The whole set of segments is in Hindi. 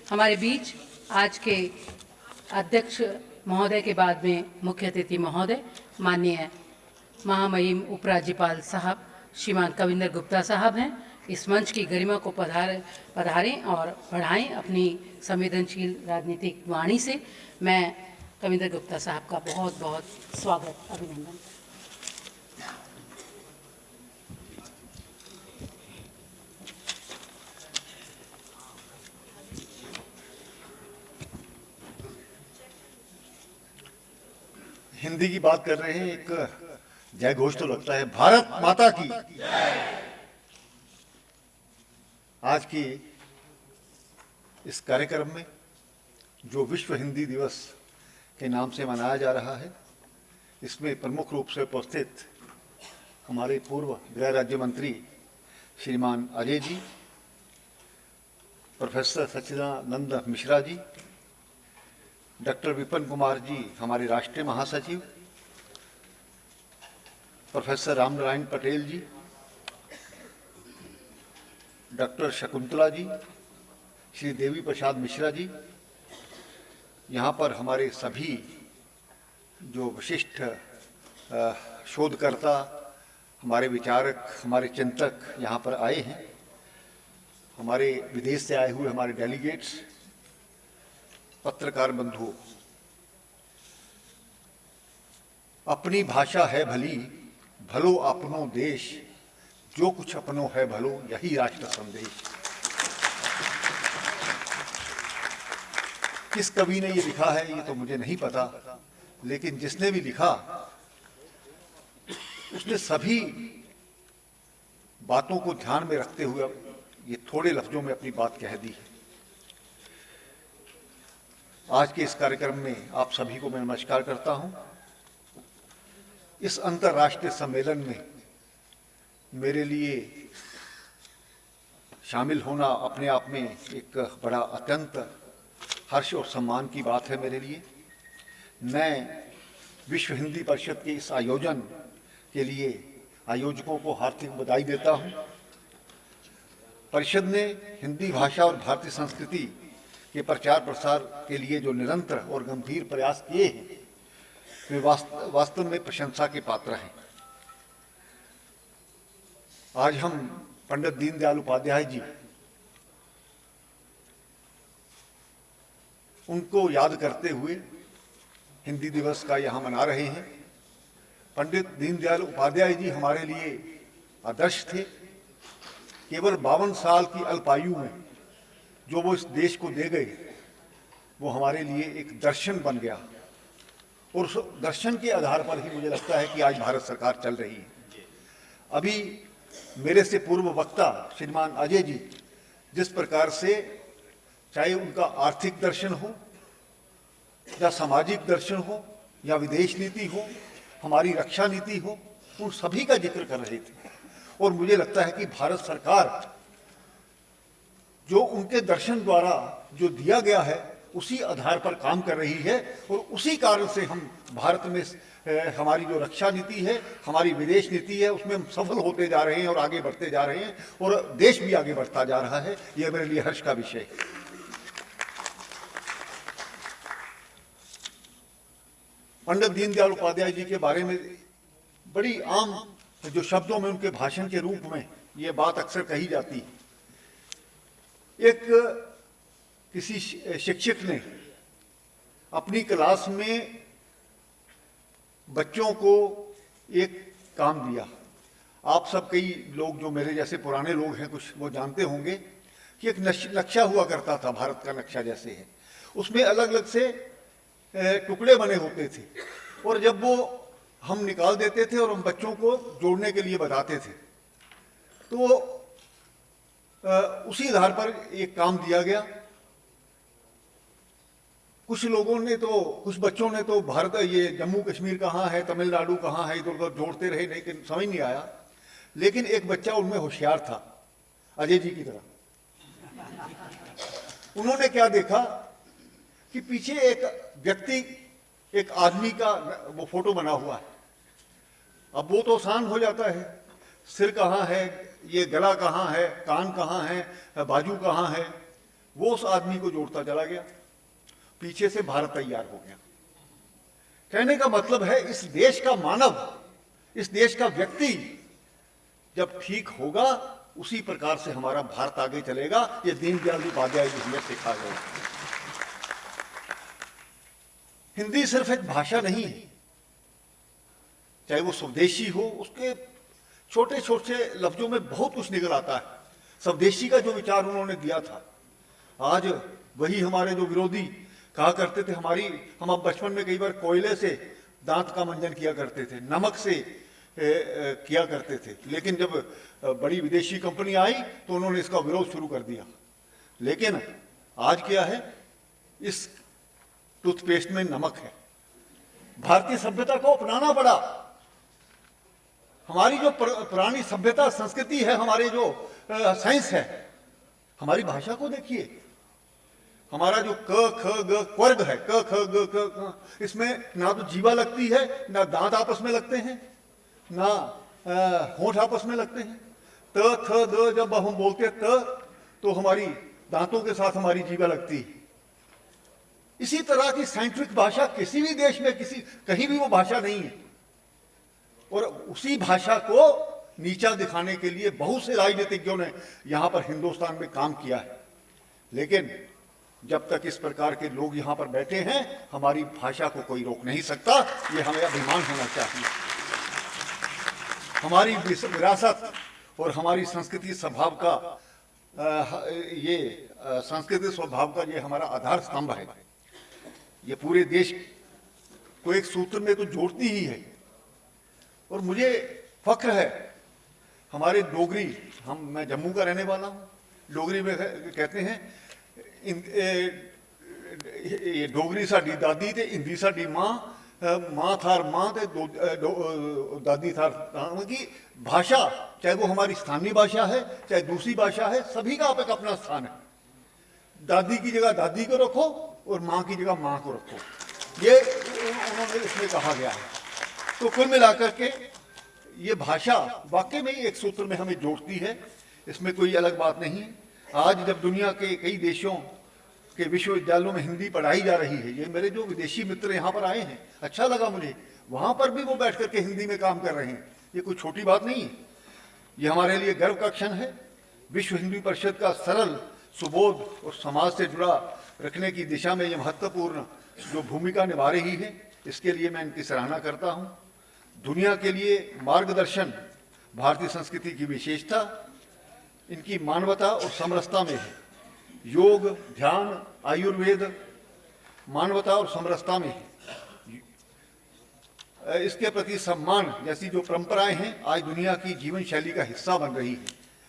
हमारे बीच आज के अध्यक्ष महोदय के बाद में मुख्य अतिथि महोदय माननीय महामहिम उपराज्यपाल साहब श्रीमान कविंदर गुप्ता साहब हैं। इस मंच की गरिमा को पधारें और बढ़ाएं अपनी संवेदनशील राजनीतिक वाणी से। मैं कविंदर गुप्ता साहब का बहुत बहुत स्वागत अभिनंदन। हिंदी की बात कर रहे हैं, एक जय घोष तो लगता है, भारत माता की। आज की इस कार्यक्रम में जो विश्व हिंदी दिवस के नाम से मनाया जा रहा है, इसमें प्रमुख रूप से उपस्थित हमारे पूर्व गृह राज्य मंत्री श्रीमान अजय जी, प्रोफेसर सच्चिदानंद मिश्रा जी, डॉक्टर विपिन कुमार जी हमारे राष्ट्रीय महासचिव, प्रोफेसर रामनारायण पटेल जी, डॉक्टर शकुंतला जी, श्री देवी प्रसाद मिश्रा जी, यहाँ पर हमारे सभी जो विशिष्ट शोधकर्ता, हमारे विचारक, हमारे चिंतक यहाँ पर आए हैं, हमारे विदेश से आए हुए हमारे डेलीगेट्स, पत्रकार बंधु। अपनी भाषा है भली, भलो अपनो देश, जो कुछ अपनो है भलो, यही राष्ट्र संदेश। किस कवि ने ये लिखा है ये तो मुझे नहीं पता, लेकिन जिसने भी लिखा उसने सभी बातों को ध्यान में रखते हुए ये थोड़े लफ्जों में अपनी बात कह दी है। आज के इस कार्यक्रम में आप सभी को मैं नमस्कार करता हूं। इस अंतर्राष्ट्रीय सम्मेलन में मेरे लिए शामिल होना अपने आप में एक बड़ा अत्यंत हर्ष और सम्मान की बात है मेरे लिए। मैं विश्व हिंदी परिषद के इस आयोजन के लिए आयोजकों को हार्दिक बधाई देता हूं। परिषद ने हिंदी भाषा और भारतीय संस्कृति के प्रचार प्रसार के लिए जो निरंतर और गंभीर प्रयास किए हैं, वे वास्तव में प्रशंसा के पात्र हैं। आज हम पंडित दीनदयाल उपाध्याय जी, उनको याद करते हुए हिंदी दिवस का यहाँ मना रहे हैं। पंडित दीनदयाल उपाध्याय जी हमारे लिए आदर्श थे। केवल 52 साल की अल्पायु में जो वो इस देश को दे गए, वो हमारे लिए एक दर्शन बन गया, और उस दर्शन के आधार पर ही मुझे लगता है कि आज भारत सरकार चल रही है। अभी मेरे से पूर्व वक्ता श्रीमान अजय जी जिस प्रकार से, चाहे उनका आर्थिक दर्शन हो या सामाजिक दर्शन हो या विदेश नीति हो, हमारी रक्षा नीति हो, उन सभी का जिक्र कर रहे थे। और मुझे लगता है कि भारत सरकार जो उनके दर्शन द्वारा जो दिया गया है उसी आधार पर काम कर रही है, और उसी कारण से हम भारत में हमारी जो रक्षा नीति है, हमारी विदेश नीति है, उसमें हम सफल होते जा रहे हैं और आगे बढ़ते जा रहे हैं, और देश भी आगे बढ़ता जा रहा है। यह मेरे लिए हर्ष का विषय है। पंडित दीनदयाल उपाध्याय जी के बारे में बड़ी आम जो शब्दों में उनके भाषण के रूप में ये बात अक्सर कही जाती है। एक किसी शिक्षक ने अपनी क्लास में बच्चों को एक काम दिया। आप सब कई लोग जो मेरे जैसे पुराने लोग हैं कुछ वो जानते होंगे कि एक नक्शा हुआ करता था, भारत का नक्शा जैसे है, उसमें अलग अलग से टुकड़े बने होते थे, और जब वो हम निकाल देते थे और हम बच्चों को जोड़ने के लिए बताते थे, तो उसी आधार पर एक काम दिया गया। कुछ लोगों ने तो, कुछ बच्चों ने तो भारत, ये जम्मू कश्मीर कहाँ है, तमिलनाडु कहाँ है, इधर उधर जोड़ते रहे, लेकिन समझ नहीं आया। लेकिन एक बच्चा उनमें होशियार था, अजय जी की तरह। उन्होंने क्या देखा कि पीछे एक व्यक्ति, एक आदमी का वो फोटो बना हुआ है। अब वो तो आसान हो जाता है, सिर कहाँ है, ये गला कहाँ है, कान कहाँ है, बाजू कहाँ है, वो उस आदमी को जोड़ता चला गया, पीछे से भारत तैयार हो गया। कहने का मतलब है इस देश का मानव, इस देश का व्यक्ति जब ठीक होगा उसी प्रकार से हमारा भारत आगे चलेगा। ये दीनदयाल उपाध्याय जी हमें सिखा गए। हिंदी सिर्फ एक भाषा नहीं है, चाहे वो स्वदेशी हो, उसके छोटे छोटे लफ्जों में बहुत कुछ निकल आता है। स्वदेशी का जो विचार उन्होंने दिया था, आज वही हमारे जो विरोधी कहा करते थे, हम अब बचपन में कई बार कोयले से दांत का मंजन किया करते थे, नमक से किया करते थे, लेकिन जब बड़ी विदेशी कंपनी आई तो उन्होंने इसका विरोध शुरू कर दिया। लेकिन आज क्या है, इस टूथपेस्ट में नमक है। भारतीय सभ्यता को अपनाना पड़ा। हमारी जो पुरानी सभ्यता संस्कृति है, हमारे जो साइंस है, हमारी भाषा को देखिए। हमारा जो क ख ग वर्ग है, क ख ग क, इसमें ना तो जीवा लगती है, ना दांत आपस में लगते हैं, ना होंठ आपस में लगते हैं। त थ द जब हम बोलते हैं तो हमारी दांतों के साथ हमारी जीवा लगती है। इसी तरह की साइंटिफिक भाषा किसी भी देश में कहीं भी वो भाषा नहीं है। और उसी भाषा को नीचा दिखाने के लिए बहुत से राजनीतिज्ञों ने यहां पर हिंदुस्तान में काम किया है। लेकिन जब तक इस प्रकार के लोग यहां पर बैठे हैं, हमारी भाषा को कोई रोक नहीं सकता। ये हमें अभिमान होना चाहिए। हमारी विरासत और हमारी संस्कृति स्वभाव का सांस्कृतिक स्वभाव का ये हमारा आधार स्तंभ है। ये पूरे देश को एक सूत्र में तो जोड़ती ही है। और मुझे फख्र है, हमारे डोगरी, मैं जम्मू का रहने वाला हूँ, डोगरी में कहते हैं ये डोगरी साडी दादी ते हिंदी साडी माँ, माँ थार माँ ते दादी थार की भाषा, चाहे वो हमारी स्थानीय भाषा है चाहे दूसरी भाषा है, सभी का आप एक अपना स्थान है। दादी की जगह दादी को रखो और माँ की जगह माँ को रखो, ये उन्होंने इसमें कहा गया है। तो कुल मिलाकर के ये भाषा वाकई में एक सूत्र में हमें जोड़ती है, इसमें कोई अलग बात नहीं है। आज जब दुनिया के कई देशों के विश्वविद्यालयों में हिंदी पढ़ाई जा रही है, ये मेरे जो विदेशी मित्र यहाँ पर आए हैं, अच्छा लगा मुझे, वहाँ पर भी वो बैठ करके हिंदी में काम कर रहे हैं। ये कोई छोटी बात नहीं है, ये हमारे लिए गर्व का क्षण है। विश्व हिंदी परिषद का सरल, सुबोध और समाज से जुड़ा रखने की दिशा में ये महत्वपूर्ण जो भूमिका निभा रही है, इसके लिए मैं इनकी सराहना करता हूँ। दुनिया के लिए मार्गदर्शन भारतीय संस्कृति की विशेषता इनकी मानवता और समरसता में है। योग, ध्यान, आयुर्वेद मानवता और समरसता में है। इसके प्रति सम्मान जैसी जो परंपराएं हैं आज दुनिया की जीवन शैली का हिस्सा बन रही है।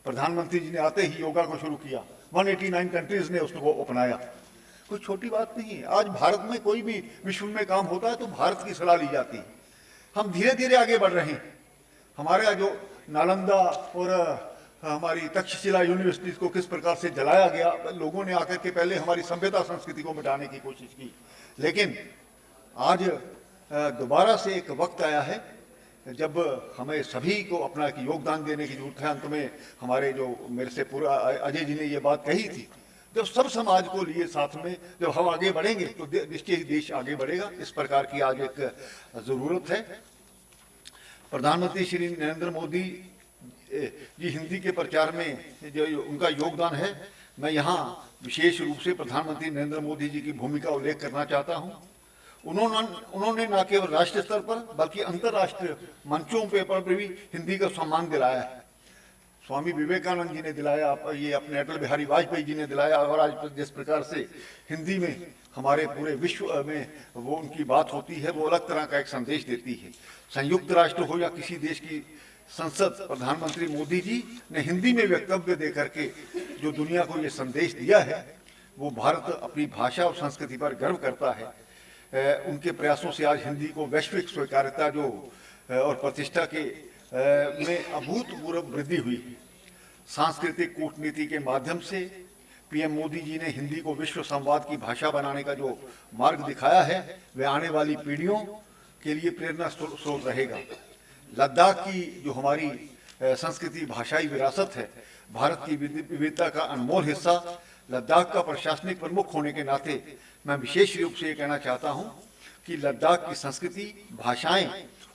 प्रधानमंत्री जी ने आते ही योगा को शुरू किया, 189 कंट्रीज ने उसको अपनाया। कोई छोटी बात नहीं है। आज भारत में कोई भी विश्व में काम होता है तो भारत की सलाह ली जाती है। हम धीरे धीरे आगे बढ़ रहे हैं। हमारे जो नालंदा और हमारी तक्षशिला यूनिवर्सिटी को किस प्रकार से जलाया गया, लोगों ने आकर के पहले हमारी सभ्यता संस्कृति को मिटाने की कोशिश की, लेकिन आज दोबारा से एक वक्त आया है जब हमें सभी को अपना एक योगदान देने की जरूरत है। अंत में हमारे जो मेरे से पूरा अजय जी ने ये बात कही थी, जब सब समाज को लिए साथ में जब हम आगे बढ़ेंगे तो निश्चय ही देश आगे बढ़ेगा। इस प्रकार की आज एक जरूरत है। प्रधानमंत्री श्री नरेंद्र मोदी जी हिंदी के प्रचार में जो उनका योगदान है, मैं यहाँ विशेष रूप से प्रधानमंत्री नरेंद्र मोदी जी की भूमिका उल्लेख करना चाहता हूँ। उन्होंने न केवल राष्ट्रीय स्तर पर बल्कि अंतर्राष्ट्रीय मंचों पर भी हिंदी का सम्मान दिलाया है। स्वामी विवेकानंद जी ने दिलाया, ये अपने अटल बिहारी वाजपेयी जी ने दिलाया, और आज जिस प्रकार से हिंदी में हमारे पूरे विश्व में वो उनकी बात होती है, वो अलग तरह का एक संदेश देती है। संयुक्त राष्ट्र हो या किसी देश की संसद, प्रधानमंत्री मोदी जी ने हिंदी में वक्तव्य दे करके जो दुनिया को ये संदेश दिया है, वो भारत अपनी भाषा और संस्कृति पर गर्व करता है। उनके प्रयासों से आज हिंदी को वैश्विक स्वीकार्यता जो और प्रतिष्ठा के में अभूतपूर्व वृद्धि हुई है। सांस्कृतिक कूटनीति के माध्यम से पीएम मोदी जी ने हिंदी को विश्व संवाद की भाषा बनाने का जो मार्ग दिखाया है, वह आने वाली पीढ़ियों के लिए प्रेरणा स्रोत रहेगा। लद्दाख की जो हमारी संस्कृति भाषाई विरासत है, भारत की विविधता का अनमोल हिस्सा, लद्दाख का प्रशासनिक प्रमुख होने के नाते मैं विशेष रूप से ये कहना चाहता हूँ कि लद्दाख की संस्कृति, भाषाएं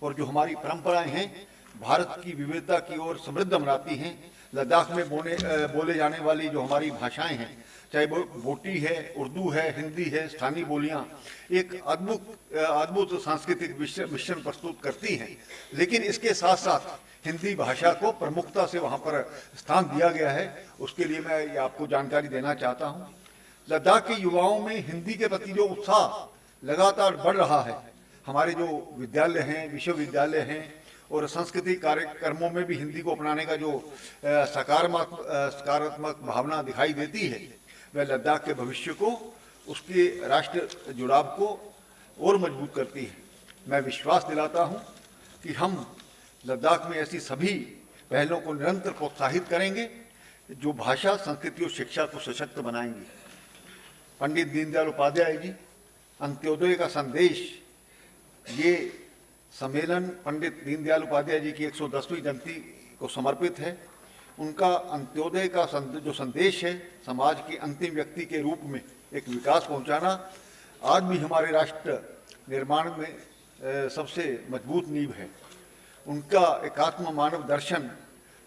और जो हमारी परंपराएं हैं भारत की विविधता की ओर समृद्ध बनाती हैं। लद्दाख में बोले जाने वाली जो हमारी भाषाएं हैं, चाहे वो भोटी है, उर्दू है, हिंदी है, स्थानीय बोलियां एक अद्भुत सांस्कृतिक मिश्रण प्रस्तुत करती हैं। लेकिन इसके साथ साथ हिंदी भाषा को प्रमुखता से वहाँ पर स्थान दिया गया है। उसके लिए मैं ये आपको जानकारी देना चाहता हूँ। लद्दाख के युवाओं में हिंदी के प्रति जो उत्साह लगातार बढ़ रहा है, हमारे जो विद्यालय हैं, विश्वविद्यालय हैं और सांस्कृतिक कार्यक्रमों में भी हिंदी को अपनाने का जो सकारात्मक भावना दिखाई देती है, वह लद्दाख के भविष्य को, उसके राष्ट्र जुड़ाव को और मजबूत करती है। मैं विश्वास दिलाता हूँ कि हम लद्दाख में ऐसी सभी पहलों को निरंतर प्रोत्साहित करेंगे जो भाषा, संस्कृति और शिक्षा को सशक्त बनाएंगी। पंडित दीनदयाल उपाध्याय जी, अंत्योदय का संदेश, ये सम्मेलन पंडित दीनदयाल उपाध्याय जी की 110वीं जयंती को समर्पित है। उनका अंत्योदय का जो संदेश है, समाज के अंतिम व्यक्ति के रूप में एक विकास पहुंचाना, आज भी हमारे राष्ट्र निर्माण में सबसे मजबूत नींव है। उनका एकात्म मानव दर्शन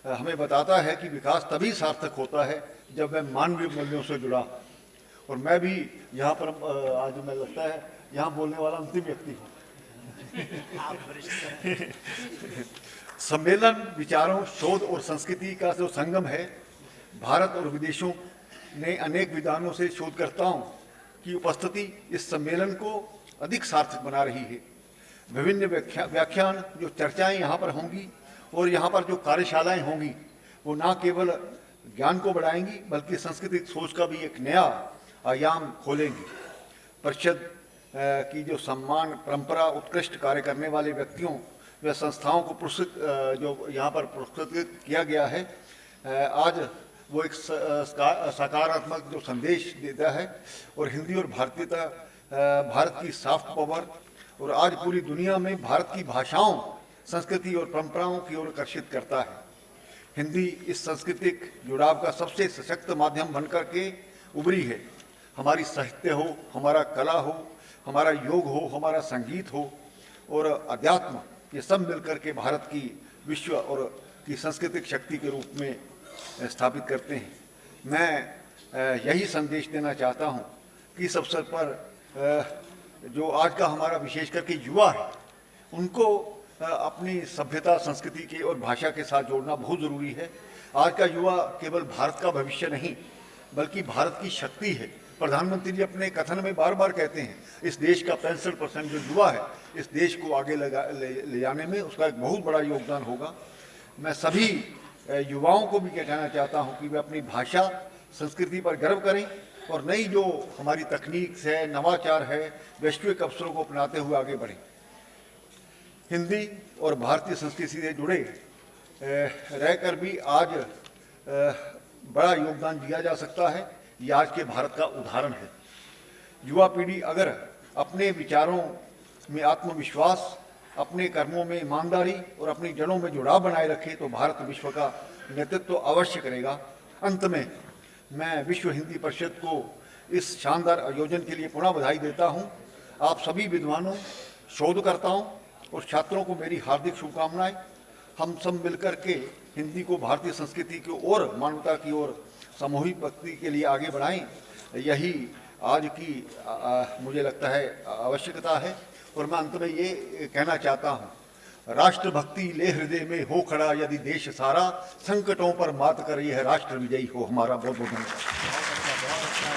हमें बताता है कि विकास तभी सार्थक होता है जब वह मानवीय मूल्यों से जुड़ा। और मैं भी यहाँ पर आज मैं लगता है यहाँ बोलने वाला अंतिम व्यक्ति हूँ। सम्मेलन विचारों, शोध और संस्कृति का जो संगम है, भारत और विदेशों ने अनेक विद्वानों से शोधकर्ताओं की उपस्थिति इस सम्मेलन को अधिक सार्थक बना रही है। विभिन्न व्याख्यान, जो चर्चाएं यहाँ पर होंगी और यहाँ पर जो कार्यशालाएं होंगी, वो न केवल ज्ञान को बढ़ाएंगी बल्कि सांस्कृतिक सोच का भी एक नया आयाम खोलेंगी। परिषद की जो सम्मान, परंपरा, उत्कृष्ट कार्य करने वाले व्यक्तियों व संस्थाओं को पुरस्कृत जो यहाँ पर पुरस्कृत किया गया है, आज वो एक सकारात्मक जो संदेश देता है और हिंदी और भारतीयता, भारत की सॉफ्ट पावर और आज पूरी दुनिया में भारत की भाषाओं, संस्कृति और परंपराओं की ओर आकर्षित करता है। हिंदी इस सांस्कृतिक जुड़ाव का सबसे सशक्त माध्यम बनकर के उभरी है। हमारी साहित्य हो, हमारा कला हो, हमारा योग हो, हमारा संगीत हो और अध्यात्म, ये सब मिलकर के भारत की विश्व और की सांस्कृतिक शक्ति के रूप में स्थापित करते हैं। मैं यही संदेश देना चाहता हूँ कि इस अवसर पर जो आज का हमारा विशेष करके युवा है, उनको अपनी सभ्यता, संस्कृति के और भाषा के साथ जोड़ना बहुत ज़रूरी है। आज का युवा केवल भारत का भविष्य नहीं बल्कि भारत की शक्ति है। प्रधानमंत्री जी अपने कथन में बार बार कहते हैं, इस देश का 65% जो युवा है, इस देश को आगे ले जाने में उसका एक बहुत बड़ा योगदान होगा। मैं सभी युवाओं को भी कहना चाहता हूं कि वे अपनी भाषा, संस्कृति पर गर्व करें और नई जो हमारी तकनीक है, नवाचार है, वैश्विक अवसरों को अपनाते हुए आगे बढ़ें। हिंदी और भारतीय संस्कृति से जुड़े रहकर भी आज बड़ा योगदान दिया जा सकता है। ये आज के भारत का उदाहरण है। युवा पीढ़ी अगर अपने विचारों में आत्मविश्वास, अपने कर्मों में ईमानदारी और अपनी जड़ों में जुड़ाव बनाए रखे तो भारत विश्व का नेतृत्व अवश्य करेगा। अंत में मैं विश्व हिंदी परिषद को इस शानदार आयोजन के लिए पुनः बधाई देता हूं। आप सभी विद्वानों, शोधकर्ताओं और छात्रों को मेरी हार्दिक शुभकामनाएं। हम सब मिलकर के हिंदी को भारतीय संस्कृति की ओर, मानवता की ओर सामूहिक भक्ति के लिए आगे बढ़ाएं। यही आज की मुझे लगता है आवश्यकता है। और मैं अंत में ये कहना चाहता हूँ, राष्ट्रभक्ति ले हृदय में हो खड़ा यदि देश सारा, संकटों पर मात कर यह राष्ट्र विजयी हो हमारा। बहुत बहुत धन्यवाद।